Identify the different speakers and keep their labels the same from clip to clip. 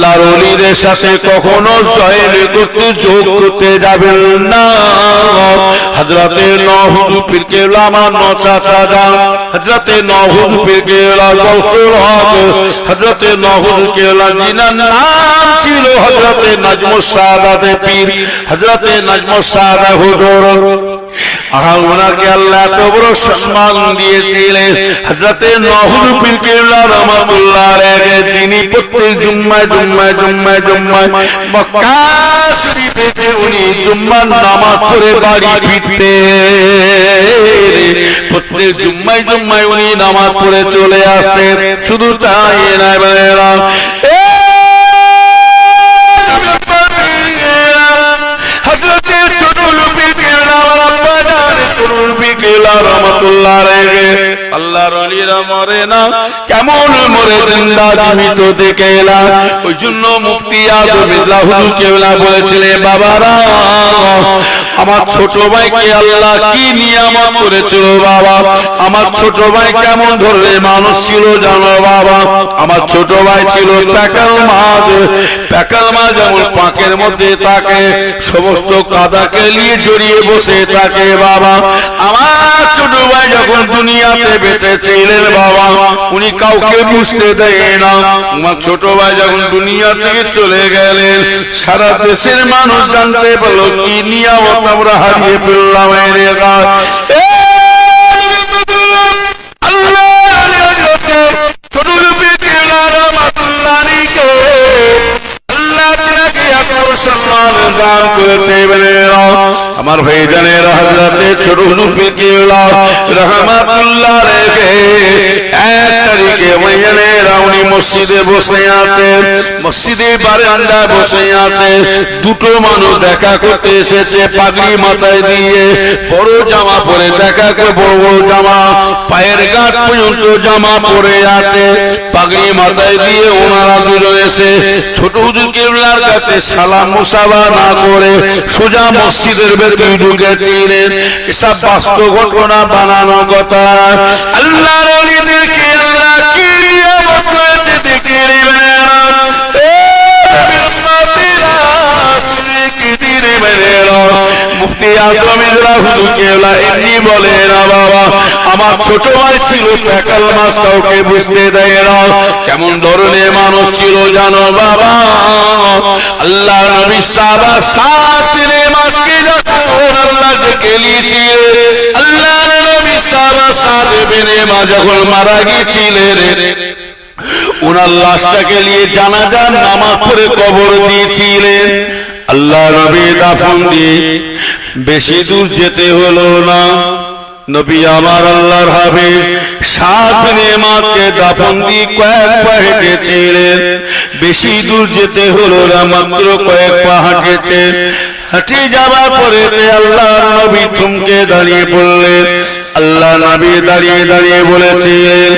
Speaker 1: আল্লাহর ওলিদের সাথে কখনো জয়েন করতে যোগ করতে যাবেন না। হযরতে নূহ পীর কেবলা আমার চাচা যান, হযরতে নূহ পীর কেবলা গৌসুল হক, হযরতে নূহ কেবলা জিনার নাম ছিল হযরতে নাজমুস সাদাত পীর, হযরতে নাজমুস সাদাত হুজুর। ওনাকে আল্লাহ এত বড় সম্মান দিয়েছিলেন। হযরতে নূহ পীর কেবলা রাহমাতুল্লাহ আলাইহি যিনি প্রত্যেক জুম্মায় মক্কা শরীফে উনি জুম্মার নামাজ পড়ে বাড়ি ফিরতেন। প্রত্যেক জুম্মায় উনি নামাজ পড়ে চলে আসতেন। শুধু তাই না, আল্লাহর ওলিরা মরে না, কেমন মরে জিন্দা জীবিত দেখে এলাম। ওই জন্য মুফতি আযমিল্লাহ হুজুর কেবলা বলেছিলেন, বাবারা আমার ছোট ভাইকে আল্লাহ কি নিয়ামত করেছিল বাবা। আমার ছোট ভাই কেমন ধরনের মানুষ ছিল জানো বাবা। আমার ছোট ভাই ছিল প্যাকাল মাছ, যেমন পাঁকের মধ্যে থাকে, সমস্ত কাদাকে নিয়ে জড়িয়ে বসে থাকে বাবা। আমার ছোট ভাই যখন দুনিয়াতে বেঁচে ছিলেন বাবা, উনি কাউকে বুঝতে দেয় না। আমার ছোট ভাই যখন দুনিয়া থেকে চলে গেলেন, সারা দেশের মানুষ জানতে পারলো কি নিয়ামত আমরা হারিয়ে ফেললাম। আমার ভাই জানের হযরতে ছোট হুজুর পীর কেবলা রাহমাতুল্লাহ আলাইহি 1 তারিখে মাইয়ানেরা উনি মসজিদে বসে আছেন, মসজিদে বারান্দায় বসে আছে। দুটো মানুষ দেখা করতে এসেছে, পাগড়ি মাথায় দিয়ে, বড় জামা পরে দেখা করে, বড় জামা পায়ের গাঁট পর্যন্ত জামা পরে আছে, পাগড়ি মাথায় দিয়ে ওনারা দুজন এসে ছোট হুজুর কেবলার কাছে সালাম মুসাফা না করে সোজা মসজিদের ভেতরে ঢুকেছিলেন। এসব বাস্তব ঘটনা বানানো কথা। আল্লাহর ওলিদেরকে আল্লাহ কি নিয়ামত করেছে দেখে নেবেন। মুফতি আযমিল্লাহ হুজুর কেবলা এমনি বলে না বাবা, আমার ছোট ভাই ছিল প্যাকাল মাছ, কাউকে বুঝতে দেয় না। কেমন ধরনের মানুষ ছিল জানো বাবা। আল্লাহ নবী সাত দিনের মাঝকে যখন আল্লাহ ডেকে নিয়েছিলেন, আল্লাহ নবী সাত দিনের মা যখন মারা গিয়েছিলেন, ওনার লাশটাকে নিয়ে জানাজার নামাজ পড়ে কবর দিয়েছিলেন। আল্লাহ নবী দাফন দিয়ে বেশি দূর যেতে হলো না। নবী আমার আল্লাহর হাবিব 7 দিনের মাঝকে দাফন দিয়ে কয়েক পা হেঁটেছিলেন। বেশি দূর যেতে হলো না, মাত্র কয়েক পা হেঁটেছেন। হেঁটে যাওয়ার পরে আল্লাহর নবী থমকে দাঁড়িয়ে পড়লেন। আল্লাহ নবী দাঁড়িয়ে বলেছিলেন,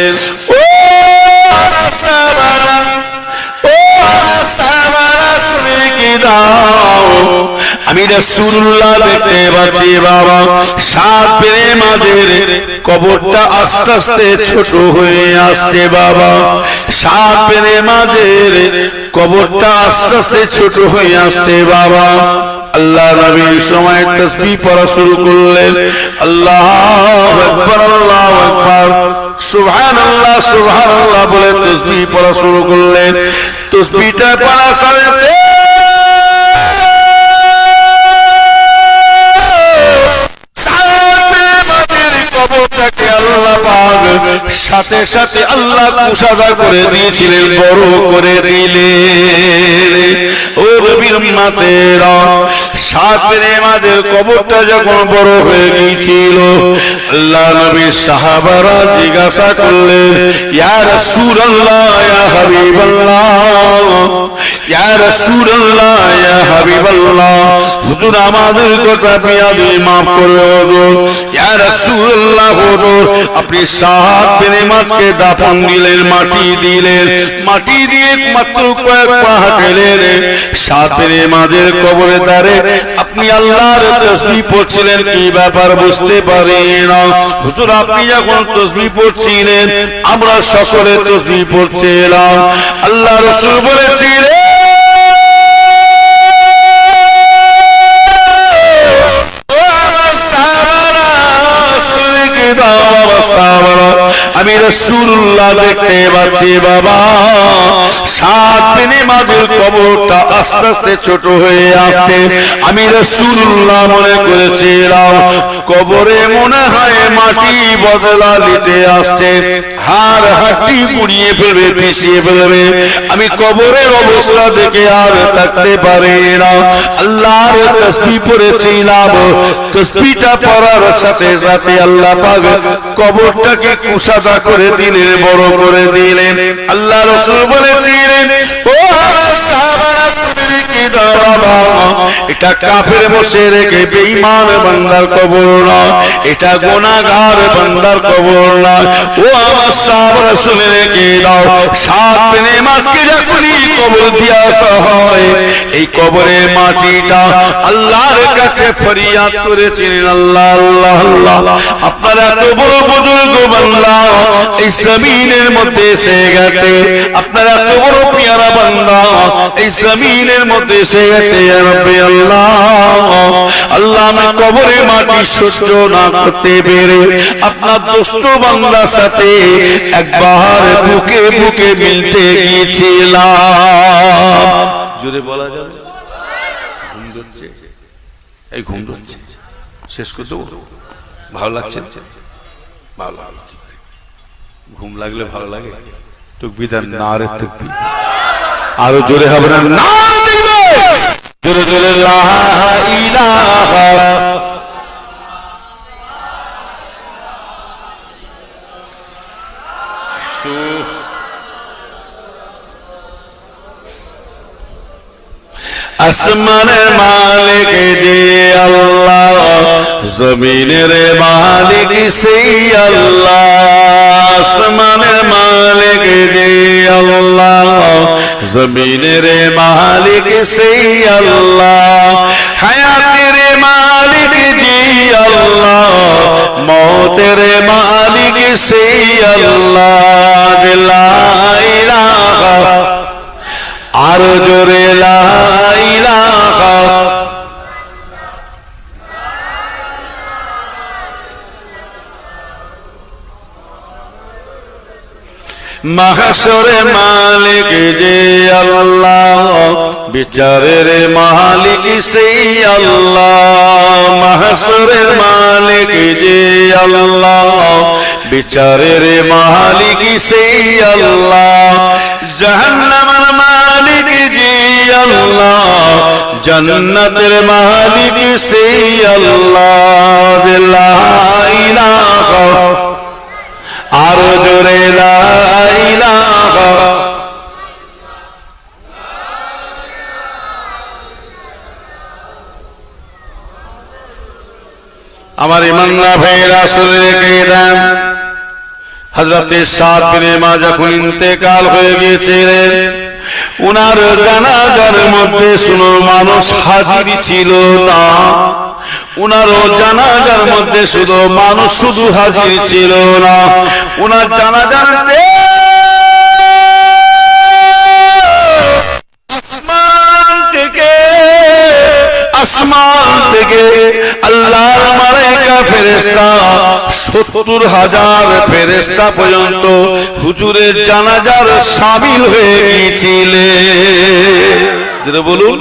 Speaker 1: আমি রাসূলুল্লাহ দেখতে পাচ্ছি বাবা, 7 দিনের মাঝের কবরটা আস্তে আস্তে ছোট হয়ে আসছে বাবা। 7 দিনের মাঝের কবরটা আস্তে আস্তে ছোট হয়ে আসছে বাবা। আল্লাহ নবী সময় তাসবিহ পড়া শুরু করলেন। আল্লাহু আকবার, আল্লাহু আকবার, সুবহানাল্লাহ সুবহানাল্লাহ বলে তাসবিহ পড়া শুরু করলেন। তাসবিহটা পড়ার সাথে সাথে সাথে আল্লাহ কুশাদা করে দিয়েছিলেন, বড় করে দিলেন। ও নবীর উম্মতেরা, 7 দিনের মাঝে কবরটা যখন বড় হয়ে গিয়েছিল, আল্লাহ নবীর সাহাবারা জিজ্ঞাসা করলেন, ইয়া রাসূলুল্লাহ, ইয়া হাবিবাল্লাহ, ইয়া রাসূলুল্লাহ, ইয়া হাবিবাল্লাহ, হুজুর আমাদের কথা আপনি মাফ করে দিন। ইয়া রাসূলুল্লাহ, হুজুর আপনি 7 দিনের মাঝকে দাফন দিলেন, মাটি দিয়ে মাত্র কয়েক পা হাঁটলেন। 7 দিনের মাঝের কবরে দাঁড়ে আপনি আল্লাহর তাসবিহ পড়ছিলেন, কি ব্যাপার বুঝতে পারি না। হুজুর আপনি যখন তাসবিহ পড়ছিলেন, আমরা সকলে তাসবিহ পড়ছিলাম। আল্লাহ রাসূল বলেছিলেন, রাসূলুল্লাহ দেখতে পাচ্ছি বাবা সাত বিনে মাঝের কবরটা আস্তে আস্তে ছোট হয়ে আসছে। আমি রাসূলুল্লাহ মনে করেছিলাম কবরে মনে হয় মাটি বদলা নিতে আসছে, হাড় হাড্ডি পুড়িয়ে ফেলবে, পিছিয়ে ফেলবে। আমি কবরের অবস্থা দেখে আর থাকতে পারি না। আল্লাহর তাসবিহ পড়েছিলাম, তাসবিহটা পড়ার সাথে সাথে আল্লাহ পাক কবরটাকে কুশাদা করে দিলেন, বড় করে দিলেন। আল্লাহ রাসূল বলেছিলেন ও সাহাবারা তুমি কি দাঁড়াবা, এটা কাফের মুশরিক বেঈমান বান্দার কবর না, এটা গুনাহগার বান্দার কবর না। ও আমার সাহাবারা শুনে রেখে দাও, সাত দিনে মাঝকে যখনই কবর দিয়া হয় এই কবরের মাটিটা আল্লাহর কাছে ফরিয়াদ করেছিলেন, আল্লাহ আল্লাহ আল্লাহ আপনারা এত বড় বুজুর্গ বান্দা এই জমিনের মধ্যে এসে গেছে, আপনারা এত বড় পেয়ারা বান্দা এই জমিনের মধ্যে এসে গেছে। ইয়া রাব্বি আল্লাহ আল্লাহ আমি কবরে মাটি সহ্য না করতে পেরে আপনার দোস্ত বান্দার সাথে একবার বুকে বুকে মিলতে গিয়েছিলাম। জোরে বলা যাবে? ঘুম ধরছে, এই ঘুম ধরছে, শেষ করে দেবো। ভালো লাগছে? ভালো লাগছে। ঘুম লাগলে ভালো লাগে? তাকবীর নারে তাকবীর, আরো জোরে হবে না? না জোরে জোরে লা ইলাহা আসমানের মালিক যে আল্লাহ, জমিনের মালিক সেই আল্লাহ। আসমানের মালিক যে আল্লাহ, জমিনের মালিক সেই আল্লাহ। হায়াতের মালিক যে আল্লাহ, মওতের মালিক সেই আল্লাহ। লা ইলাহা, আরো জোরে লা ইলাহা। মাহশরের মালিক যে আল্লাহ, বিচারের মালিক সেই আল্লাহ। মাহশরের মালিক যে আল্লাহ, বিচারের মালিক সেই আল্লাহ। জাহান্নামের মালিক যে আল্লাহ, জান্নাতের মালিক সেই আল্লাহ। লা ইলাহা, আরো জোরে লা ইলাহা। আমার ইমানদার ভাইরা শুনে রেখে দেন, হযরতে সাদ বিন মা যখন ইন্তেকাল হয়ে গিয়েছিলেন, উনার জানাজার মধ্যে শুনো মানুষ হাজির ছিল না। উনার জানাজার মধ্যে শুধু মানুষ শুধু হাজির ছিল না, উনার জানাজার আসমান থেকে আল্লাহর মালায়েকা ফেরেশতা 70,000 ফেরেশতা পর্যন্ত হুজুরের জানাজার শামিল হয়ে গিয়েছিলেন। যেটা বলুন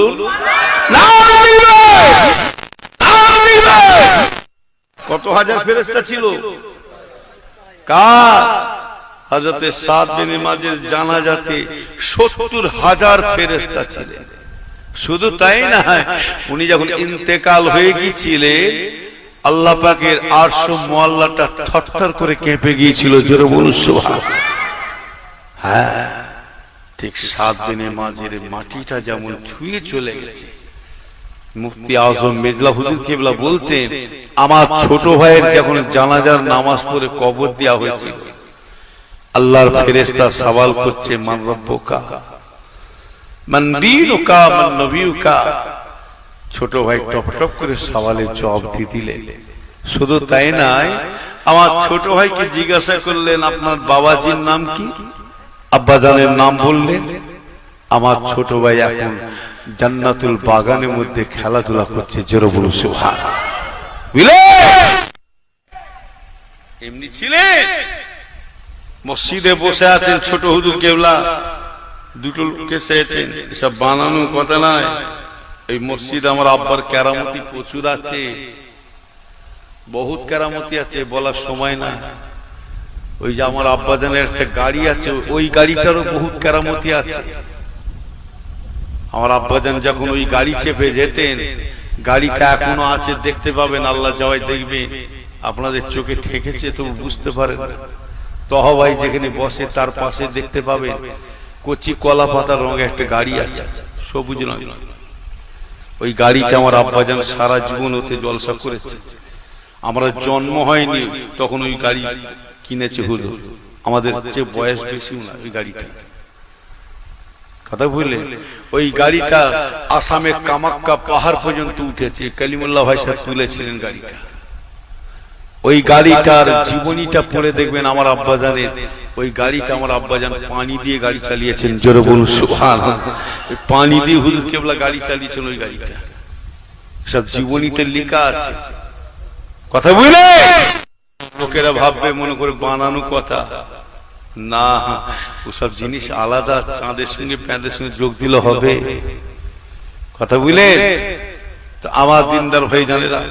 Speaker 1: কত হাজার ফেরেশতা ছিল? কার? হযরতে সাদ বিন মাযের জানাজাতে 70,000 ফেরেশতা ছিলেন। শুধু তাই না, উনি যখন ইন্তেকাল হয়ে গিয়েছিলেন আল্লাহ পাকের আরশ মুআল্লাটা থরথর করে কেঁপে গিয়েছিল। জোরে বলুন সুবহানাল্লাহ। হ্যাঁ, ঠিক সাদ বিন মাযের মাটিটা যেমন ছুঁয়ে চলে গেছে। মুফতি আজম মেজলা হুজুর কিবলা বলতেন, আমার ছোট ভাইয়ের যখন জানাজার নামাজ পড়ে কবর দেওয়া হয়েছিল, আল্লাহর ফেরেশতা সওয়াল করছে মান রব্বুকা মান দীনুকা মান নবিয়ুকা। ছোট ভাই টপ টপ করে সওয়ালের জবাব দিয়ে দিলেন। শুধু তাই নয়, আমার ছোট ভাইকে জিজ্ঞাসা করলেন আপনার বাবাজির নাম কি? আব্বাজানের নাম বললেন। আমার ছোট ভাই এখন জান্নাতুল বাগানের মধ্যে খেলাধুলা করছে। জোরে বলুন সুবহানাল্লাহ। এমনি ছিলেন মসজিদে বসে আছেন ছোট হুজুর কেবলা, দুটো লোক এসেছেন, এসব বানানো কথা নয়। এই মসজিদ আমার আব্বার কেরামতি প্রচুর আছে, বহুত কেরামতি আছে, বলার সময় না। ওই যে আমার আব্বাজানের একটা গাড়ি আছে, ওই গাড়িটারও বহুত কেরামতি আছে। আমার আব্বাজান যখন ওই গাড়ি চেপে যেতেন, গাড়িটা এখনো আছে, দেখতে পাবেন, আল্লাহ যাওয়াই দেখবে। আপনাদের চোখে ঠেকেছে তো বুঝতে পারেন। তহবাই যেখানে বসে তার পাশে দেখতে পাবেন কচি কলা পাতা রঙের একটা গাড়ি আছে, সবুজ রঙ। ওই গাড়িটা আমার আব্বাজান সারা জীবন ওতে জলসা করেছে। আমরা জন্ম হয়নি তখন ওই গাড়ি কিনেছে হুজুর, আমাদের যে বয়স বেশি না ওই গাড়িটা। কথা বললে ওই গাড়িটা আসামের কামাক্কা পাহাড় পর্যন্ত উঠেছে, কালিমুল্লাহ ভাই সাহেব তুলেছিলেন গাড়িটা। ওই গাড়িটার জীবনীটা পড়ে দেখবেন আমার আব্বাজানের। ওই গাড়িটা আমার আব্বাজান পানি দিয়ে গাড়ি চালিয়েছেন, জোরে বলুন সুবহানাল্লাহ। পানি দিয়ে হুজুর কেবলা গাড়ি চালিয়েছেন ওই গাড়িটা, সব জীবনীতে লেখা আছে। কথা বুঝলে লোকেরা ভাববে মনে করে বানানো কথা না, ওসব জিনিস আলাদা। চাঁদের সঙ্গে প্যাঁদের সঙ্গে যোগ দিলে হবে। কথা বুঝলেন? তো আমার দিনদার ভাই জানেরা,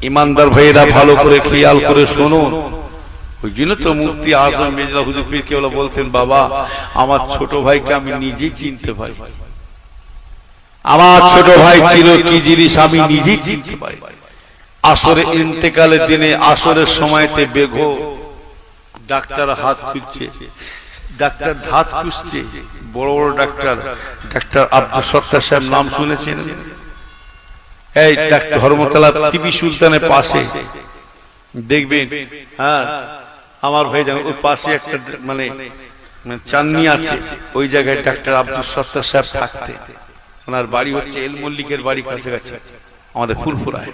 Speaker 1: ইমানদার ভাইয়েরা ভালো করে খেয়াল করে শুনুন। ওই জন্য তো মুফতি আজম মির্জা হুজুর পীর কেবলা বলতেন, বাবা আমার ছোট ভাইকে আমি নিজেই চিনতে পারি। আমার ছোট ভাই ছিল কি জিনিস আমি নিজেই চিনতে পারি। আসরে ইন্তেকালের দিনে, আসরের সময়তে বেঘো ডাক্তার হাত খুঁজছে, ডাক্তার ধাত খুঁজছে, বড় বড় ডাক্তার। ডাক্তার আব্দুল সত্তার সাহেব নাম শুনেছেন? এই ডাক্তার ধর্মতলা টিপি সুলতানের পাশে দেখবেন, হ্যাঁ আমার ভাই জানো, ওর পাশে একটা মানে চাননি আছে, ওই জায়গায় ডাক্তার আব্দুল সত্তার সাহেব থাকতে। ওনার বাড়ি হচ্ছে এল মল্লিকের বাড়ি কাছাকাছি, আমাদের ফুরফুরায়।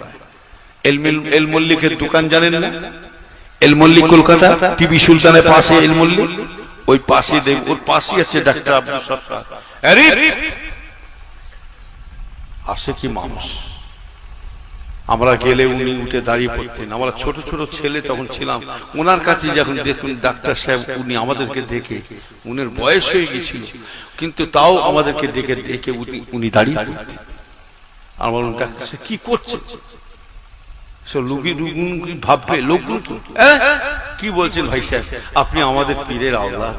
Speaker 1: এল মল্লিকের দোকান জানেন না? এল মল্লিক কলকাতা, টিপি সুলতানের পাশে এল মল্লিক, ওই পাশে দেখ, ওর পাশে আছে ডাক্তার আব্দুল সত্তার। আরে আসে কি মানুষ! আমরা গেলে উনি উঠে দাঁড়িয়ে পড়তেন। আমরা ছোট ছোট ছেলে তখন ছিলাম, ওনার কাছে যখন দেখুন ডাক্তার সাহেব, উনি আমাদেরকে দেখে, উনার বয়স হয়ে গেছিল কিন্তু তাও আমাদেরকে দেখে দেখে উনি দাঁড়িয়ে পড়তেন। আমরা বললাম, ডাক্তার সাহেব কি করছে? ভাববে লোকগুলো কি বলছেন ভাই সাহেব, আপনি আমাদের পীরের আওলাদ,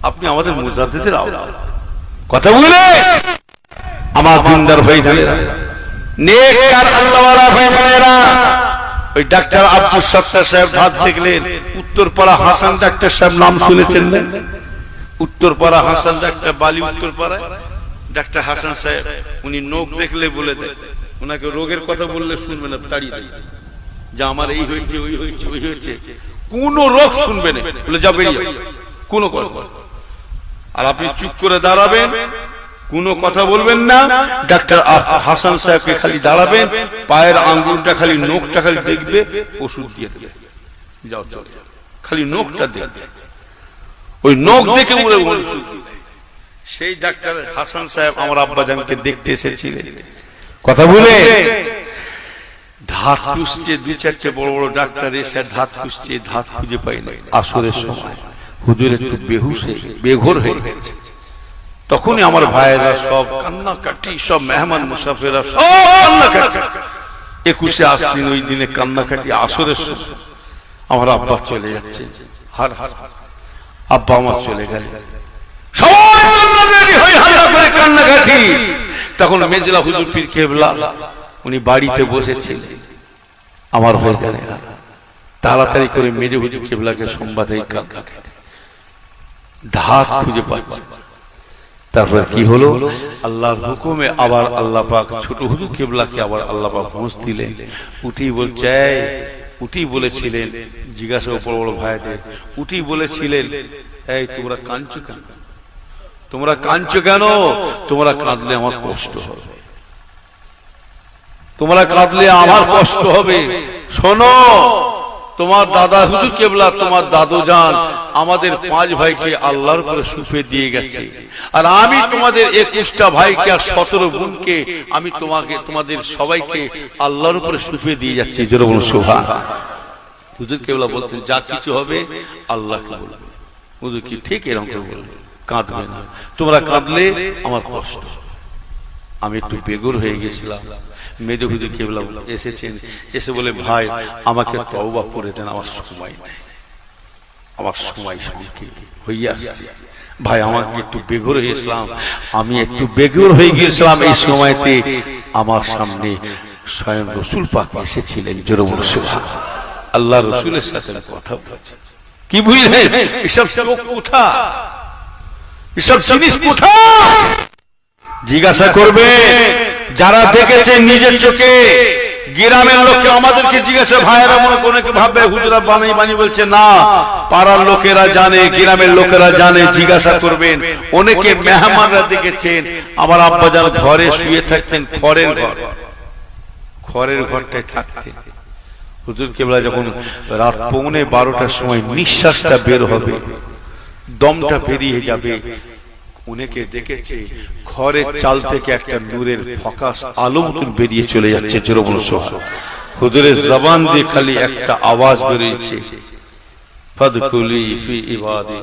Speaker 1: আপনি আমাদের মুজাদ্দিদের আওলাদ। কথা বলে আমার দিনদার ভাই জানেরা, নেককার আল্লাহওয়ালা ভাই বোনেরা, ওই ডাক্তার আব্দুল সত্তার সাহেব ধাত দেখলেন। উত্তরপাড়া হাসান ডাক্তার সাহেব নাম শুনেছেন না? উত্তরপাড়া হাসান ডাক্তার, বালি উত্তরপাড়ায় ডাক্তার হাসান সাহেব। উনি নখ দেখলে বলে দেন, ওনাকে রোগের কথা বললে শুনবে না, তাড়িয়ে দেয় যে আমার এই হয়েছে, ওই হয়েছে, ওই হয়েছে। কোন রোগ শুনবে না, বলে যা বেরিয়ে কোন কথা। আর আপনি চুপ করে দাঁড়াবেন, কোনো কথা বলবেন না। ডাক্তার হাসান সাহেবকে খালি দাঁড়াবেন, পায়ের আঙ্গুলটা খালি, নখটা খালি দেখবে, ওষুধ দিয়ে দেবে, যাও চলে যাও, খালি নখটা দেখবে। ওই নখ দেখে বলে ওষুধ দিয়ে দেয়। সেই ডাক্তার হাসান সাহেব আমার আব্বাজানকে দেখতে এসেছিলেন। কথা বলে ধাত খুঁজছে, দু চারটে বড় বড় ডাক্তার এসে ধাত খুঁজছে, ধাত খুঁজে পাই না। আসরের সময় হুজুর একটু বেহুশ হয়ে বেঘোর হয়ে গেছে। তখনই আমার ভাইয়েরা সব কান্নাকাটি, সব মেহমান মুসাফিররা সব কান্নাকাটি। 21 আশ্বিন ওই দিনে কান্নাকাটি। আসরের সময় আমার আব্বা চলে যাচ্ছে, আর আব্বা আমার চলে গেল, সবাই কান্নাকাটি। তখন মেজলা হুজুর পীর কেবলা উনি বাড়িতে বসেছিলেন। আমার হয়ে জানে তাড়াতাড়ি করে মেজে হুজুর কেবলাকে সংবাদ, এই কান্নাকাটি, ধাত খুঁজে পাচ্ছে। তারপর কি হলো, আল্লাহর হুকুমে আবার আল্লাহ পাক ছোট হুজুর কেবলাকে আবার আল্লাহ পাক হুঁশ দিলেন। উঠি বলছে, উঠি বলেছিলেন, জিজ্ঞাসা বড় বড় ভাইদের, উঠি বলেছিলেন, এই তোমরা কাঁদছো কেন? তোমরা কাঁদছো কেন? তোমরা কাঁদলে আমার কষ্ট হবে, তোমরা কাঁদলে আমার কষ্ট হবে। শোনো, তোমার দাদা হুজুর কেবলা, তোমার দাদু জান আমাদের 5 ভাইকে আল্লাহর উপরে সুফে দিয়ে গেছে, আর আমি তোমাদের 21টা ভাইকে আর 17 বোনকে আমি তোমাদের সবাইকে আল্লাহর উপরে সুফে দিয়ে যাচ্ছি। জোরে বলুন সুবহানাল্লাহ। হুজুর কেবলা বলতেন, যা কিছু হবে আল্লাহকে বলবে, হুজুর কি ঠিক এরকম করে বলবে, কাঁদবে না, তোমরা কাঁদলে আমার কষ্ট। আমি একটু বেগুর হয়ে গেছিলাম। মেজো হুজুর কেবলা এসেছেন, এসে বলে ভাই আমাকে তওবা করে দেন, আমার সময় নেই, আমার সময় সংক্ষেপ হয়ে আসছে, ভাই আমাকে একটু বেগুর হয়েছিলাম, আমি একটু বেগুর হয়ে গিয়েছিলাম। এই সময়তে আমার সামনে স্বয়ং রসুল পাক এসেছিলেন। জোরে বলো সুবহানাল্লাহ। আল্লাহ রসুলের সাথে কথা বলছে, কি বুঝলেন? এসব চোখ কোথা, এসব জিনিস কোথা জিজ্ঞাসা করবে যারা দেখেছে নিজের চোখে। গ্রামের লোককে আমাদেরকে জিজ্ঞাসা, ভাইয়েরা মনে কোনো ভাববে হুজুরা বানাই বানি বলছে, না, পাড়ার লোকেরা জানে, গ্রামের লোকেরা জানে, জিজ্ঞাসা করবেন। অনেকে মেহমানরা দেখেছেন আমার আব্বা যান ঘরে শুয়ে থাকতেন, খড়ের ঘর, খড়ের ঘরটায় থাকতেন। হুজুর কেবলা যখন রাত 11:30টার সময় নিঃশ্বাসটা বের হবে, দমটা বেরিয়ে যাবে, উনাকে দেখেছে ঘরের চাল থেকে একটা নূরের ফোকাস আলো মতন বেরিয়ে চলে যাচ্ছে। জোরে বলো সুবহানাল্লাহ। হুজুরের জবান দিয়ে খালি একটা আওয়াজ বেরিয়েছে, ফাদখুলি ফি ইবাদি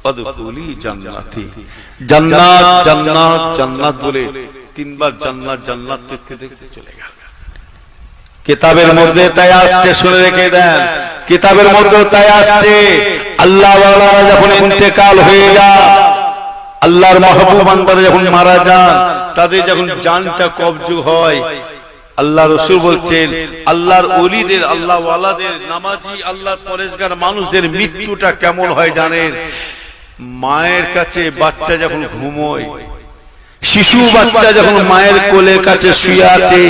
Speaker 1: ফাদখুলি জান্নাতি। জান্নাত জান্নাত জান্নাত বলে তিনবার জান্নাত জান্নাত দেখতে দেখতে চলে গেল। কিতাবের মধ্যে তাই আসছে, শুনে রেখে দেন, কিতাবের মধ্যে তাই আসছে আল্লাহ ওয়ালারা যখন ইন্তেকাল হয়ে যায়, আল্লাহর মাহবুব বান্দারা যখন মারা যান, তাদের যখন জানটা কবজ হয়, আল্লাহ রাসূল বলছেন আল্লাহর ওলিদের, আল্লাহ ওয়ালাদের, নামাজি আল্লাহর পরেজগার মানুষদের মৃত্যুটা কেমন হয় জানেন? মায়ের কাছে বাচ্চা যখন ঘুমোয়, শিশু বাচ্চা যখন মায়ের কোলের কাছে শুয়ে আছে,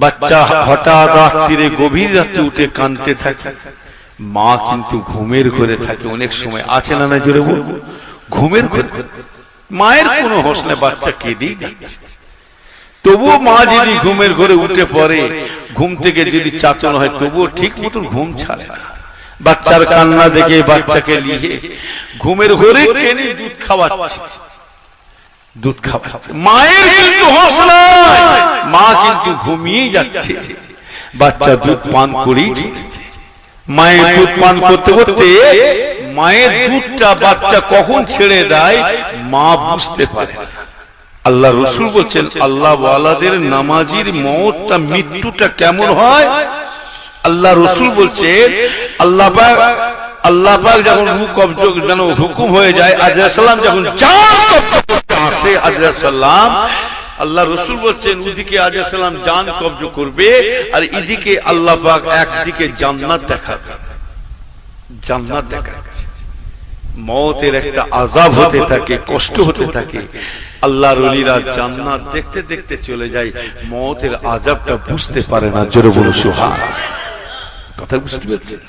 Speaker 1: বাচ্চা হঠাৎ রাত্রিরে গভীর রাতে উঠে কাঁদতে থাকে, মা কিন্তু ঘুমের ঘরে থাকে। অনেক সময় আছে না, না জোরে বলবো, ঘুমের ঘরে মায়ের কোনো হোশ নেই, বাচ্চা কেঁদেই যাচ্ছে। তবুও মা যদি ঘুমের ঘরে উঠে পড়ে, ঘুম থেকে যদি চাতন হয়, তবুও ঠিক মতন ঘুম ছাড়ে না। বাচ্চার কান্না দেখে বাচ্চাকে নিয়ে ঘুমের ঘরে টেনে দুধ খাওয়াচ্ছে, দুধ খাওয়াচ্ছে, মায়ের কিন্তু হোশ নাই, মা কিন্তু ঘুমিয়ে যাচ্ছে, বাচ্চা দুধ পান করেই চলেছে। মায়ের দুধ পান করতে করতে মায়ের দুধটা বাচ্চা কখন ছেড়ে দেয় মা বুঝতে পারে না। আল্লাহ রাসূল বলছেন আল্লাহ ওয়ালাদের নামাজির মওতটা, মৃত্যুটা কেমন হয়? আল্লাহ রাসূল বলছেন আল্লাহ পাক যখন রূহ কবজ যেন হুকুম হয়ে যায়, আজরাইল সালাম যখন জান কবজ করতে আসে, আজরাইল সালাম, আল্লাহ রাসূল বলছেন ওদিকে আজরাইল সালাম জান কবজ করবে, আর এদিকে আল্লাহ পাক একদিকে জান্নাত দেখাবে, জান্নাত দেখাচ্ছে। মওতের একটা আযাব হতে থাকে, কষ্ট হতে থাকে। আল্লাহর ওলিরা জান্নাত দেখতে দেখতে চলে যায়, মওতের আযাবটা বুঝতে পারে না। জোরে বলো সুবহানাল্লাহ। কথা বুঝতে পারছেন?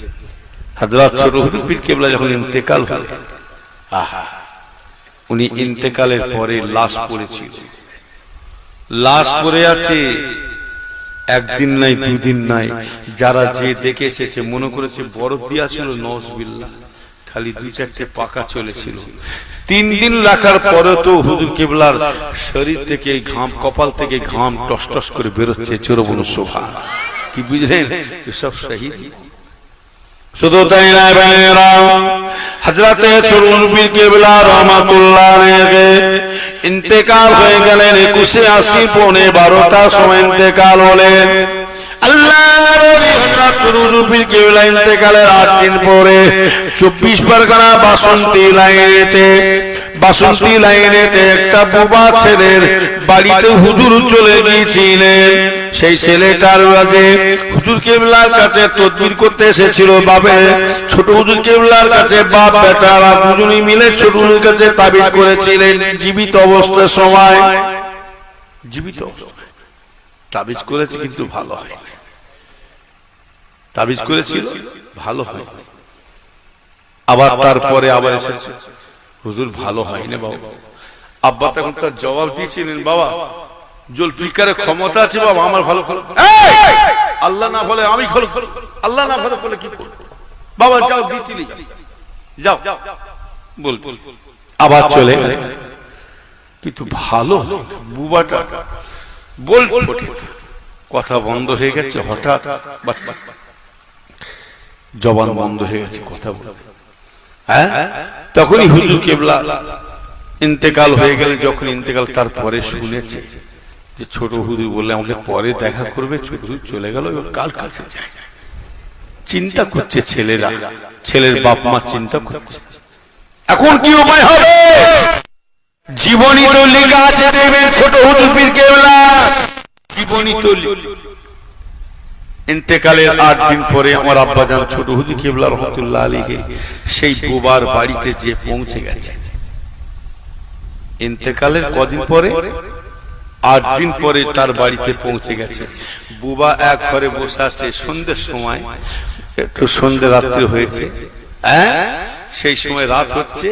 Speaker 1: হযরত ছোট হুজুর পীর কেবলা যখন ইন্তেকাল হলেন, আহা, উনি ইন্তেকালের পরে লাশ পড়েছিল, লাশ পড়ে আছে, একদিন নাই দুদিন নাই, যারা যে দেখে এসেছে মনে করেছে বরফ দিয়া ছিল, নাউজুবিল্লাহ, খালি 2-4টে পাকা চলেছিল। 3 দিন রাখার পরে তো হুজুর কেবলার শরীর থেকে ঘাম, কপাল থেকে ঘাম টস টস করে বেরোচ্ছে। জোরে বলুন সুবহানাল্লাহ। কি বুঝলেন? সব শহীদ। শুধু তাই না, হযরত ছোট হুজুর পীর কেবলা রাহমাতুল্লাহ আলাইহি ইন্তেকাল হয়ে গেলেন। 21:80-12টার সময় ইন্তেকাল হলেন। আল্লাহর ওলি হযরত ছোট হুজুর পীর কেবলা ইন্তেকালের 8 দিন পরে 24 পরগনা বাসন্তী লাইনেতে একটা বোবা ছেলের বাড়িতে হুজুর চলে গিয়েছিলেন। সেই ছেলেটার কাছে হুজুর কেবলার কাছে তদবির করতে এসেছিল। বাবে ছোট হুজুর কেবলার কাছে বাপ বেটারা দুজনেই মিলে ছোট হুজুর কাছে তাবিজ করেছিলেন। জীবিত অবস্থার সময়, জীবিত তাবিজ করেছে, কিন্তু ভালো হয়, তাবিজ করেছিল ভালো হয়। আবার তারপরে আবার এসেছে, হুজুর ভালো হয় না বাবা। আব্বা তখন তার জবাব দিয়েছিলেন, বাবা জুলফিকারের ক্ষমতা আছে বাবা, আমার ভালো ভালো, আল্লাহ না বলে আমি ভালো, আল্লাহ না ভালো বলে কি করব বাবা, যাও দিয়েছিলি যাও বল। আবার চলে কিন্তু ভালো বুবাটা বল, কথা বন্ধ হয়ে গেছে, হঠাৎ জবান বন্ধ হয়ে গেছে, কথা বলে হ্যাঁ, তখনই হুজুর কেবলা ইন্তেকাল হয়ে গেলে, যখন ইন্তেকাল তারপরে শুনেছে যে ছোট হুজুর বললে আমাকে পরে দেখা করবে, ছোট হুজুর চলে গেল, কার কাছে যায়? চিন্তা করছে ছেলেরা, ছেলের বাপ মা চিন্তা করছে এখন কি উপায় হবে। জীবনী তো লেখা আছে, দেবেন ছোট হুজুর পীর কেবলা জীবনী তো। ইন্তেকালের 8 দিন পরে আমার আব্বাজান ছোট হুজুর কেবলা রহমাতুল্লাহ আলাইহি সেই বুবার বাড়িতে যে পৌঁছে গেছে। ইন্তেকালের কদিন পরে, 8 দিন পরে তার বাড়িতে পৌঁছে গেছে। বুবা এক ঘরে বসে আছে, সন্ধ্যের সময়, একটু সন্ধ্যে রাত্রি হয়েছে, সেই সময় রাত হচ্ছে,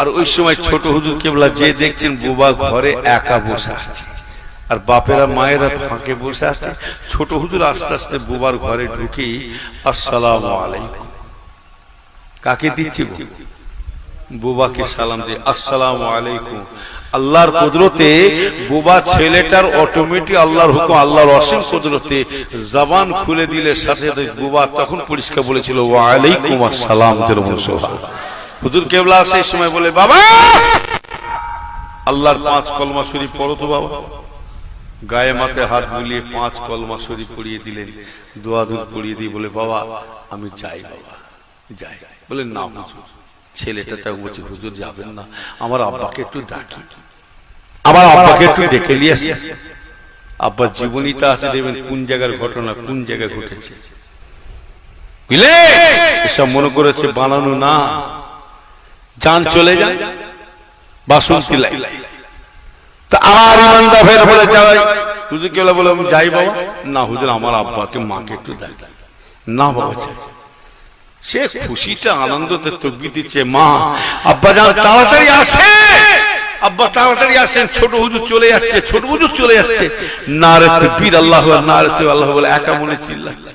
Speaker 1: আর ওই সময় ছোট হুজুর কেবলা যে দেখছেন বুবা ঘরে একা বসে আছে, আর বাপেরা মায়েরা ফাঁকে বসে আছে। ছোট হুজুর আস্তে আস্তে বুবার ঘরে ঢুকি আসসালামু আলাইকুম, কাকে দিচ্ছি? বুবাকে সালাম দিয়ে আসসালামু আলাইকুম। আল্লাহর কুদরতে বুবা ছেলেটার অটোমেটিক আল্লাহর হুকুম, আল্লাহর অসীম কুদরতে জবান খুলে দিলে সাথে সাথে বুবা তখন পরিষ্কার বলেছিল ওয়া আলাইকুম আসসালাম। হুজুর কেবলা সেই সময় বলে বাবা আল্লাহর 5 কলমা শরীফ পড়ো তো বাবা। গায়ে মাথায় হাত বুলিয়ে 5 কলমা শরীফ পড়িয়ে দিলেন, দোয়া দুধ পড়িয়ে দিয়ে বলে বাবা আমি যাই, বাবা যাই। বলে না হুজুর। ছেলেটা তাকে বলছে হুজুর যাবেন না, আমার আব্বাকে একটু ডাকি, আমার আব্বাকে একটু ডেকে নিয়ে আসি। আব্বার জীবনীটা আছে, দেখবেন কোন জায়গার ঘটনা কোন জায়গায় ঘটেছে, বুঝলে? এসব মনে করেছে বানানো না, জান চলে যায় বাসন্তী লাই। তা আমার ইমানদা ফের বলে যাই, হুজুর কেবলা বলে আমি যাই বাবা। না হুজুর আমার আব্বাকে মাকে একটু ডাকি। না বাবা চাই। সে খুশিটা আনন্দতে তকবীর দিচ্ছে, মা আব্বা যান তাড়াতাড়ি আসে, আব্বা তাড়াতাড়ি আসেন, ছোট হুজুর চলে যাচ্ছে, ছোট হুজুর চলে যাচ্ছে। নারে তাকবীর আল্লাহু আকবার, নারে তাকবীর আল্লাহু বলে একা মনে চিল্লাচ্ছে।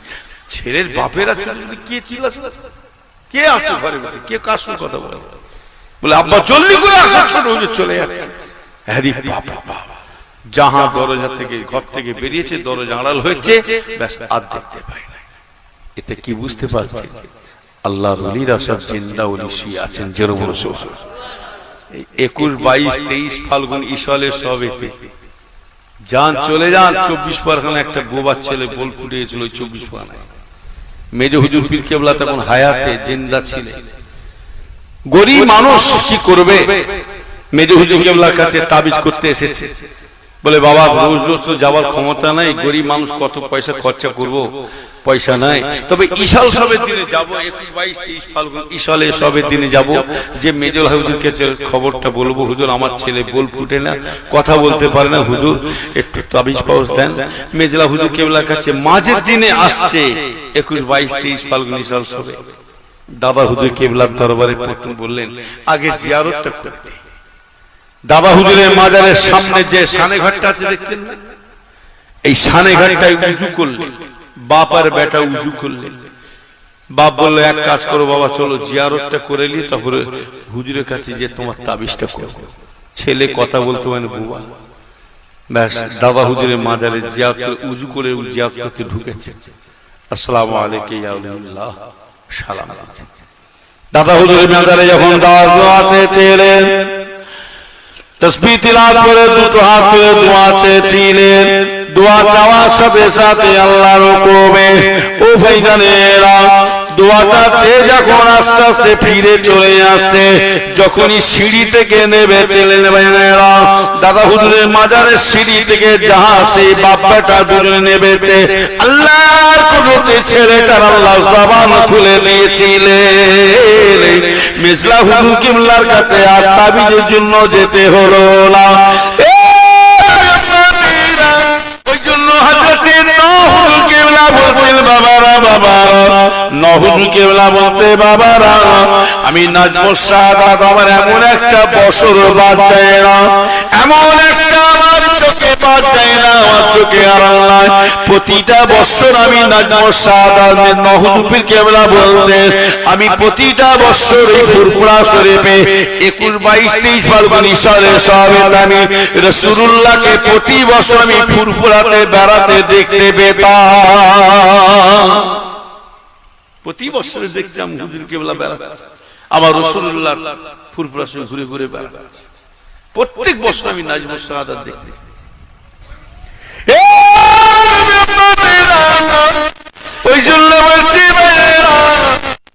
Speaker 1: ছেলের বাপেরা কে চিল্লাচ্ছে, কে আছে ঘরে, কে কার সঙ্গে কথা বলে? বলে আব্বা জলদি করে আসেন, ছোট হুজুর চলে যাচ্ছে। আরে বাবা বাবা, যাহা দরজা থেকে ঘর থেকে বেরিয়েছে দরজা আড়াল হয়েছে, ব্যাস আর দেখতে পাই না। এতে কি বুঝতে পারছে? আল্লাহর ওলিরা সব জিন্দা ওলি শুয়ে আছেন। যেরকম 21, 22, 23 ফাল্গুন ইশালের সব এতে যান চলে যান। 24 পরগনা একটা গোবার ছেলে বল ফুটিয়েছিল ওই 24 পরগনায়। মেজ হুজুর পীর কেবলা তখন হায়াতে জিন্দা ছিলেন। গরিব মানুষ কি করবে, মেজ হুজুর কেবলার কাছে তাবিজ করতে এসেছে। বলে বাবা রোজ রোজ তো যাওয়ার ক্ষমতা নাই, গরিব মানুষ কত পয়সা খরচা করব, পয়সা নাই, তবে ইশাল সবের দিনে যাব, 21, 22, 23 ফাল্গুন ইশালে সবের দিনে যাব, যে মেজল হুজুরকে খবরটা বলবো হুজুর আমার ছেলে বল ফুটে না, কথা বলতে পারে না, হুজুর একটু তাবিজ পাওয়াজ দেন। মেজলা হুজুর কেবলার কাছে মাঝের দিনে আসছে 21, 22, 23 ফাল্গুন ইশাল সবে। দাদা হুজুর কেবলার দরবারে প্রথম বললেন আগে জিয়ারতটা করতে। দাদা হুজুরের মাজারের সামনে যে সানে ঘাটটা আছে দেখছেন না, এই সানে ঘাটটায় উজু করলেন, বাপ আর বেটা উজু করলেন। বাপ বললো এক কাজ করো বাবা, চলো জিয়ারতটা করে নি, তারপরে হুজুরের কাছে যে তোমার তাবিজটা করবো। ছেলে কথা বলতে মানে বুবা, ব্যাস দাদা হুজুরের মাজারে জিয়ারত করে উজু করে জিয়ারত করতে ঢুকেছে। আসসালামু আলাইকুম ইয়া আল্লাহ, সালাম দিয়েছে। দাদা হুজুরের মাজারে যখন দোয়া চেয়েছিলেন, তসবিহ তিলাওয়াত করে দুটো হাত তুলে দোয়া চেয়েছিলেন। দোয়া চাওয়ার সাথে সাথে আল্লাহর হুকুমে ও ভাইজানেরা দোয়াটা চেয়ে যখন আস্তে আস্তে ফিরে চলে আসছে, যখনই সিঁড়ি থেকে নেমে চলেন ভাইজানেরা, দাদা হুজুরের মাজারের সিঁড়ি থেকে যাহা সেই বাপ্পাটা দুজনে নেমেছে, আল্লাহর কুদরতে ছেলেটার আল্লাহ জবান খুলে দিয়েছিলেন। মেজলা হুজুর কিবলার কাছে আর তাবিজের জন্য যেতে হলো না। ওই জন্য হযরতে নূহ কিবলা বলতেন বাবারা বাবারা, নূহ কিবলা বলতে বাবারা আমি নাজমুস সাদাত আমার এমন একটা বছর বাদ যায় না, এমন একটা আমার চোখে বাদ যায় না, আমার চোখে আড়াল নাই। প্রতিটা বছর আমি নাজমুস সাদাত নূহ পীর কিবলা বলতেন আমি প্রতিটা বছর এই ফুরফুরা শরীফে 21, 22, 23 ফাল্গুন ইশারে সবেত আমি রাসূলুল্লাহকে প্রতি বছর আমি ফুরফুরাতে বেড়াতে দেখতে পেতাম। প্রতি বছর দেখতাম হুজুর কেবলা বেড়াচ্ছে। আমার রাসূলুল্লাহ ফুরফুরা সঙ্গে ঘুরে ঘুরে বেড়াচ্ছে। প্রত্যেক বছর আমি নাজমুস শাহাদাত দেখতে। ওই জন্য বলছি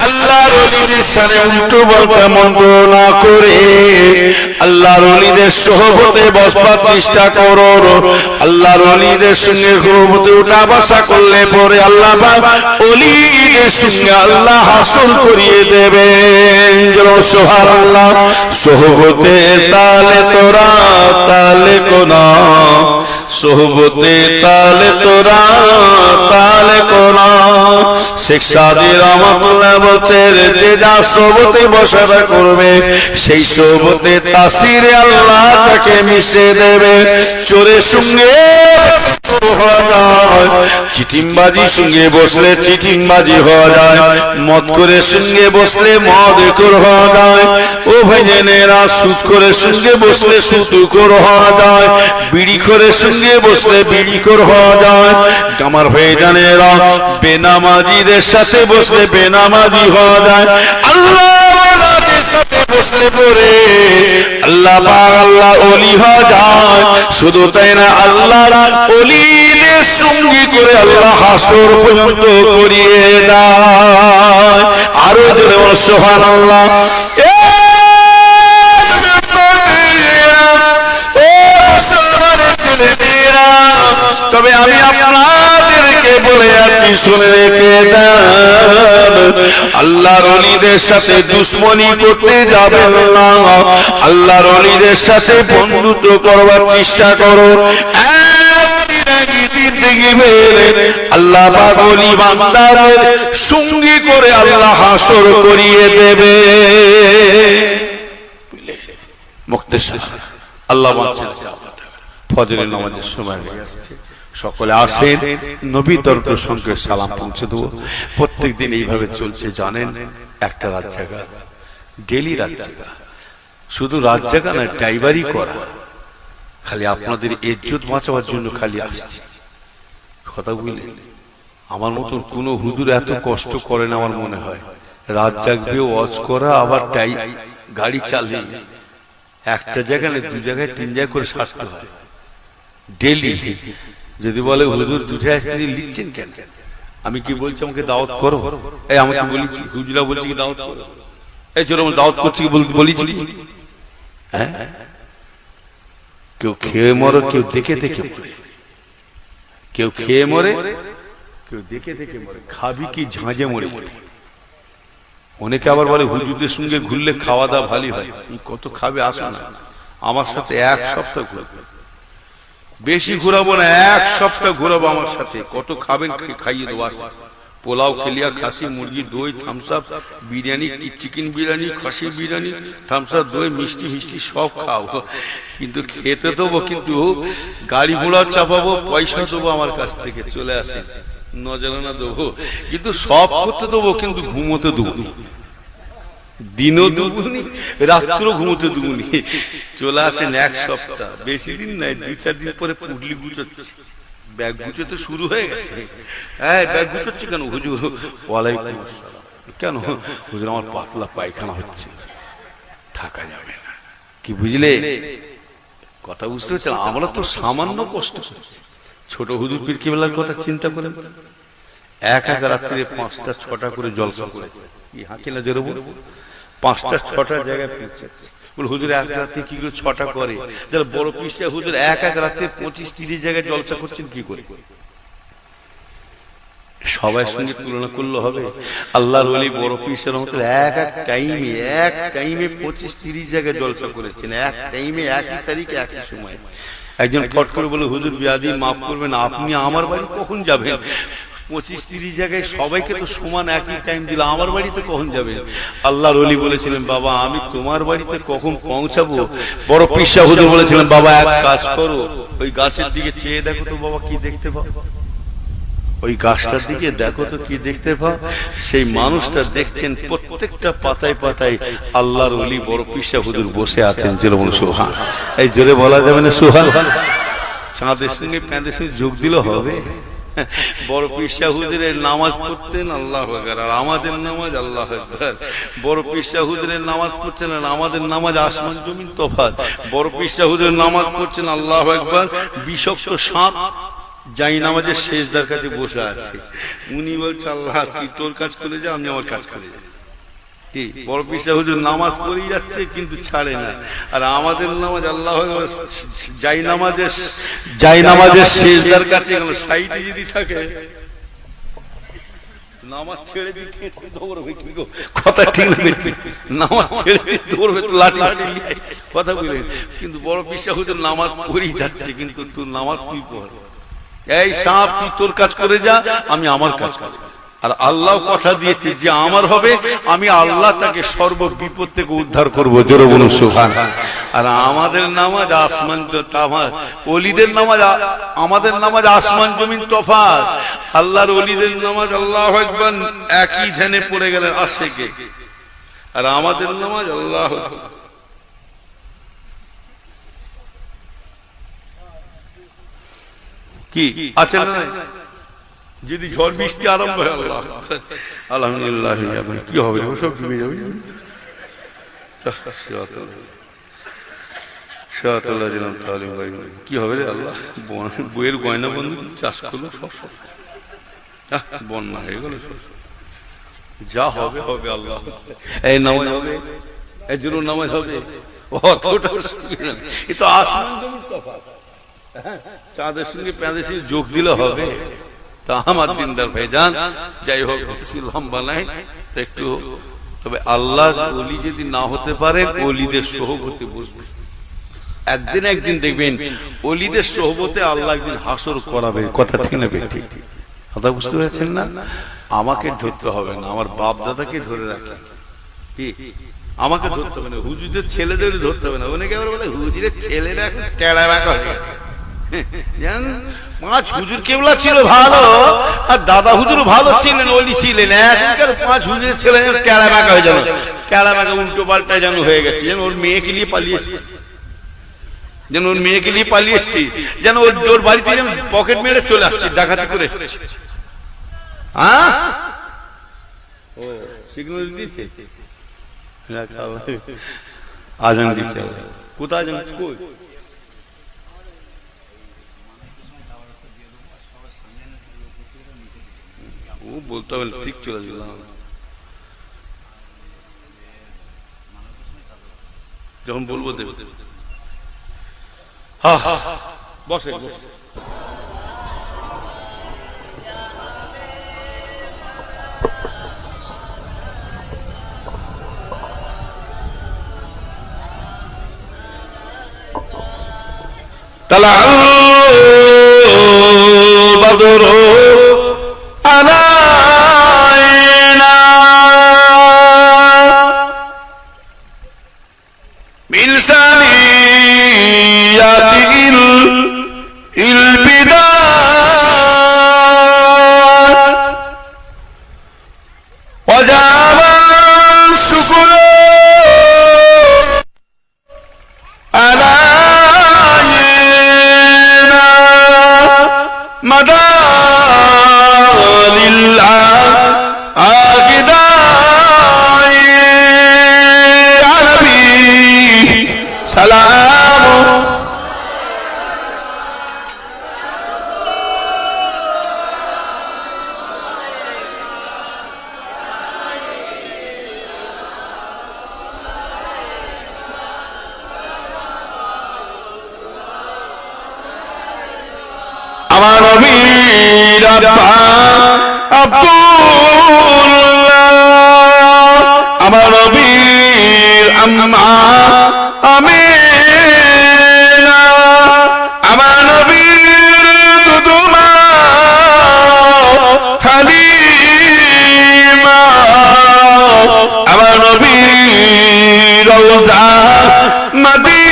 Speaker 1: আল্লাহর ওলিদের সাথে উল্টো পাল্টা মন্ত্রণা করে আল্লাহর ওলিদের সোহবতে বসবার চেষ্টা করো। আল্লাহর ওলিদের সঙ্গে সোহবতে উঠা বসা করলে পরে আল্লাহ পাক ওলিদের সঙ্গে আল্লাহ হাসর করিয়ে দেবেন। সুবহানাল্লাহ। সোহবতে তালে তোরা তালে কোনা, সোহবতে তালে তোরা তালে কোনা। শেখ সাদী রহমাতুল্লাহ বলছেন যে যা সোহবতে বসা করবে সেই সোহবতে তাসিরে আল্লাহ তাকে মিশে দেবে। চোরের সঙ্গে চিটিংবাজির সঙ্গে বসলে চিটিংবাজি হওয়া যায়, মদখোরের সঙ্গে বসলে মদখোর হওয়া যায়। ও ভাইজানেরা, সুদখোরের সঙ্গে বসলে সুদখোর হওয়া যায়, বিড়িখোরের সঙ্গে বসলে বিড়িখোর হওয়া যায়। আমার ভাইজানেরা, বেনামাজিদের সাথে বসলে বেনামাজি হওয়া যায়। আল্লাহর সাথে বসলে পরে আল্লাহ পাক আল্লাহ ওলি হওয়া যায়। শুধু তাই না, আল্লাহর ওলিদের সঙ্গী করে আল্লাহ হাসর পর্যন্ত করিয়ে দেয়। আরো জোরে বলো সুবহানাল্লাহ। তবে আমি আপনাদেরকে বলে আছি, শুনে রেখে দেন, আল্লাহর ওলিদের সাথে দুশমনি করতে যাবেন না, আল্লাহর ওলিদের সাথে বন্ধুত্ব করবার চেষ্টা করো। আল্লাহ পাক ওলি বান্দাদের সঙ্গী করে আল্লাহ হাসর করিয়ে দেবে। মুক্তেশ্বর আল্লাহ বলছেন ফজরের নামাজের সময় হয়ে আসছে, সকলে আসেন, নবী দরুদ সঙ্গে সালাম পৌঁছে দেবো। প্রত্যেক দিন এইভাবে চলছে জানেন। একটা রাত জাগা, ডেলি রাত জাগা, শুধু রাত জাগা না, ড্রাইভারি করা, খালি আপনাদের ইজ্জত বাঁচাবার জন্য খালি আসছে। কথা বুঝলেন? আমার মতন কোন হুজুর এত কষ্ট করেন আমার মনে হয়। রাত জাগবে, ওয়াজ করা, আবার গাড়ি চালিয়ে একটা জায়গায় না, দু জায়গায় তিন জায়গায় করে সারতে হয় ডেলি। যদি বলে হুজুর দুটো লিখছেন কেন, আমি কি বলছি আমাকে দাওয়াত করো, এই আমাকে বলেছি হুজুরা বলছি কি দাওয়াত করো, এই চলো দাওয়াত করছি বলেছি। হ্যাঁ, কেউ খেয়ে মরে, কেউ দেখে দেখে মরে, কেউ খেয়ে মরে, কেউ দেখে দেখে মরে। খাবি কি ঝাঁঝে মরে মরে। অনেকে আবার বলে হুজুরদের সঙ্গে ঘুরলে খাওয়া দাওয়া ভালোই হয়। কত খাবে, আসো না আমার সাথে, এক সপ্তাহ ঘুরবে, বেশি ঘুরাবো না, এক সপ্তাহ ঘুরাবো আমার সাথে। কত খাবেন খাইয়ে দেবো। পোলাও, খেলিয়া, খাসি, মুরগি, দই, থামসআপ, বিরিয়ানি, চিকেন বিরিয়ানি, খাসি বিরিয়ানি, থামসআপ, দই, মিষ্টি মিষ্টি সব খাও, কিন্তু খেতে দেবো, কিন্তু গাড়ি ঘোড়া চাপাবো, পয়সা দেবো আমার কাছ থেকে, চলে আসে, নজরানা দেবো, কিন্তু সব করতে দেবো, কিন্তু ঘুমোতে দেবো, দিনও দুবুনি, রাত্র ঘুমোতে দুবুনি। চলে আসেন এক সপ্তাহ, বেশি দিন নাই, 2-4 দিন পরে পুডলি গুছোচ্ছে, ব্যাগ গুছোতে শুরু হয়ে গেছে। হ্যাঁ, ব্যাগ গুছোচ্ছে কেন হুজুর? ওয়ালাইকুম আসসালাম। কেন হুজুর? আমার পাতলা পায়খানা হচ্ছে, থাকা যাবে না। কি বুঝলে কথা? বুঝতে পারছেন? আমরা তো সামান্য কষ্ট করছি। ছোট হুজুর পীর কেবলার কথা চিন্তা করেন, এক রাত্রে 5টা-6টা করে জলসা করেছে। কি হাঁকি না জোরে বলবো, 5টা-6টা জায়গায় পৌঁছাচ্ছে। বলে হুজুর এক রাতে কি করে 6টা করে? যারা বড় পীর হুজুর এক রাতে 25-30 জায়গায় জলসা করছেন কি করে? সবাই সঙ্গে তুলনা করলে হবে? আল্লাহর ওলি বড় পীর মতো এক টাইমে 25-30 জায়গায় জলসা করেছেন, এক টাইমে, একই তারিখে, একই সময়। একজন ফট করে বলে হুজুর বিয়াদি মাফ করবেন, আপনি আমার বাড়ি কখন যাবেন? 25-30 জায়গায় সবাইকে তো সমান একই টাইম দিল, আমার বাড়িতে কখন যাবেন? আল্লাহর ওলি বলেছিলেন, বাবা আমি তোমার বাড়িতে কখন পৌঁছাবো? বড় পীর হুজুর বলেছিলেন, বাবা এক কাজ করো, ওই গাছের দিকে চেয়ে দেখো তো বাবা কি দেখতে পাও, ওই গাছটার দিকে দেখো তো কি দেখতে পাও। সেই মানুষটা দেখছেন প্রত্যেকটা পাতায় পাতায় আল্লাহর ওলি বড় পীর হুজুর বসে আছেন। যেরকম সুবহান, এই জোরে বলা যাবে না সুবহান? চাঁদের সঙ্গে প্যাঁদের সঙ্গে যোগ দিলে হবে?
Speaker 2: বড় পীর শাহ হুজুরের নামাজ পড়তেন আল্লাহু আকবার, আর আমাদের নামাজ আল্লাহু আকবার। বড় পীর শাহ হুজুরের নামাজ পড়ছেন আর আমাদের নামাজ আসমান জমিন তফাৎ। বড় পীর শাহ হুজুরের নামাজ পড়ছেন আল্লাহু আকবার, বিষাক্ত সাপ যাই নামাজের শেষদার কাছে বসে আছে, উনি বলছে আল্লাহ তুই তোর কাজ করে যা, আমি আমার কাজ করে যাই। বড় পীর শাহ হুজুর নামাজ পড়েই যাচ্ছে কিন্তু ছাড়ে না, আর আমাদের নামাজ আল্লাহ যাই নামাজের শেষদার কাছে সাইডে যদি থাকে নামাজ ছেড়ে দিয়ে দৌড়বে, কথা ঠিক না? নামাজ ছেড়ে দিয়ে দৌড়বে তো লাঠি কথা বলে, কিন্তু বড় পীর শাহ হুজুর নামাজ পড়েই যাচ্ছে কিন্তু তুই নামাজ তুই পড়, এই সাপ তুই তোর কাজ করে যা, আমি আমার কাজ করব। আর আল্লাহ কথা দিয়েছে যে আমার হবে, আমি আল্লাহ তাকে সর্ব বিপদ থেকে উদ্ধার করবো, জোরে বলুন সুবহানাল্লাহ। আর আমাদের নামাজ আসমান তফাৎ, ওলিদের নামাজ আমাদের নামাজ আসমান জমিন তফাৎ। আল্লাহর ওলিদের নামাজ আল্লাহু আকবার একই ধ্যানে পড়ে গেলেন আশেকে, আর আমাদের নামাজ আল্লাহু আকবার। কি আছে না? যদি ঝড় বৃষ্টি আরম্ভ হয় আল্লাহ আলহামদুলিল্লাহ কি হবে, সব ডুবে যাবে। কি হবে রে আল্লাহ, বইয়ের গয়না বন্ধু চাষ করলো সব বন্যা হয়ে গেল, যা হবে হবে আল্লাহ। এই নামাজ হবে, এই জন্য নামাজ হবে, অতটা এ তো আসমান জমির তফাৎ। চাঁদের সঙ্গে প্যাঁদের সঙ্গে যোগ দিলে হবে। তা আমার দিনদার ভাইজান, যাই হোক লম্বা নাই একটু, তবে আল্লাহ ওলি যদি না হতে পারে ওলিদের সোহবতে বসবে। একদিন দেখবেন ওলিদের সোহবতে আল্লাহ একদিন হাসর করাবে, কথা ঠিক না? ঠিক কথা বুঝতে পেরেছেন না? আমাকে ধরতে হবে না, আমার বাপ দাদাকে ধরে রাখেন, কি আমাকে ধরতে হবে না, হুজুরদের ছেলেদের ধরতে হবে না। অনেকে আবার বলে হুজুরের ছেলেরা এখন টেড়া বাঁকা হয়ে গেছে। পাঁচ হুজুর কেবলা ছিল ভালো, আর দাদা হুজুর ভালো ছিলেন, ওলি ছিলেন। এখনকার পাঁচ হুজুরের ছেলে যেন টেড়া বাঁকা হয়ে যাবে, টেড়া বাঁকা উল্টো পাল্টা যেন হয়ে গেছে, যেন ওর মেয়েকে নিয়ে পালিয়েছে, যেন ওর মেয়েকে নিয়ে পালিয়ে এসছি, যেন ওর বাড়িতে যেন পকেট মেরে চলে আসছে, ডাকাতি করে এসছে। হ্যাঁ ও সিগন্যাল দিয়েছে, আজান দিচ্ছে, কোথায় আজান? ও বলতে হবে ঠিক চলে গেলাম, যখন বলবো দেবে। হ্যাঁ বসে বসে তালা বদর আলাইনা মিন সানিয়াতিল বিদা ওয়াজামান শুকুর আলাইনা মাদা আমার নবীর আব্বা আব্দুল্লাহ, আমার নবীর আম্মা আমিনা, আমার নবীর দুদুমা হালিমা, আমার নবীর রওজা মদিনা